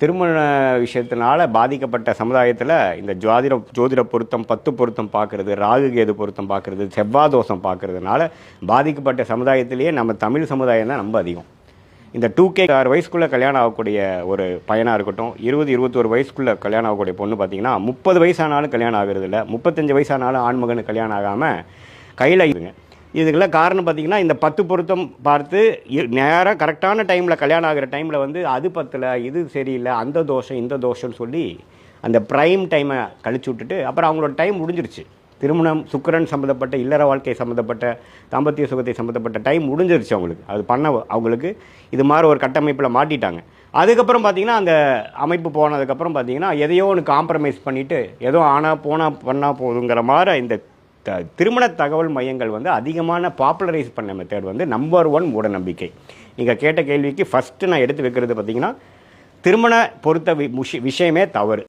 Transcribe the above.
திருமண விஷயத்தினால பாதிக்கப்பட்ட சமுதாயத்தில் இந்த ஜோதிட பொருத்தம் 10 பொருத்தம் பார்க்குறது, ராகு கேது பொருத்தம் பார்க்குறது, செவ்வாய் தோஷம் பார்க்குறதுனால பாதிக்கப்பட்ட சமுதாயத்திலேயே நம்ம தமிழ் சமுதாயம் தான் ரொம்ப அதிகம். இந்த 2K 6 வயசுக்குள்ளே கல்யாணம் ஆகக்கூடிய ஒரு பையனாக இருக்கட்டும், 20-21 வயசுக்குள்ளே கல்யாணம் ஆகக்கூடிய பொண்ணு பார்த்திங்கன்னா 30 வயசானாலும் கல்யாணம் ஆகிறது இல்லை, 35 வயசானாலும் ஆண்மகனுக்கு கல்யாணம் ஆகாமல் கையில் இருங்க. இதுக்கெல்லாம் காரணம் பார்த்திங்கன்னா இந்த 10 பொருத்தம் பார்த்து நேராக கரெக்டான டைமில் கல்யாணம் ஆகிற டைமில் வந்து அது பத்தலை, இது சரியில்லை, அந்த தோஷம் இந்த தோஷம்னு சொல்லி அந்த ப்ரைம் டைமை கழிச்சு விட்டுட்டு அப்புறம் அவங்களோட டைம் முடிஞ்சிருச்சு. திருமணம் சுக்கிரன் சம்மந்தப்பட்ட இல்லற வாழ்க்கை சம்மந்தப்பட்ட தாம்பத்திய சுகத்தை சம்மந்தப்பட்ட டைம் முடிஞ்சிருச்சு அவங்களுக்கு. அது பண்ண அவங்களுக்கு இது மாதிரி ஒரு கட்டமைப்பில் மாட்டிட்டாங்க. அதுக்கப்புறம் பார்த்திங்கன்னா அந்த அமைப்பு போனதுக்கப்புறம் பார்த்திங்கன்னா எதையோ ஒன்று காம்ப்ரமைஸ் பண்ணிவிட்டு ஏதோ ஆனால் போனால் பண்ணால் போதுங்கிற மாதிரி இந்த திருமண தகவல் மையங்கள் வந்து அதிகமான பாப்புலரைஸ் பண்ண மெத்தட் வந்து நம்பர் 1 மூட நம்பிக்கை. நீங்கள் கேட்ட கேள்விக்கு ஃபஸ்ட்டு நான் எடுத்து வைக்கிறது பார்த்திங்கன்னா திருமண பொறுத்த விஷயமே தவறு.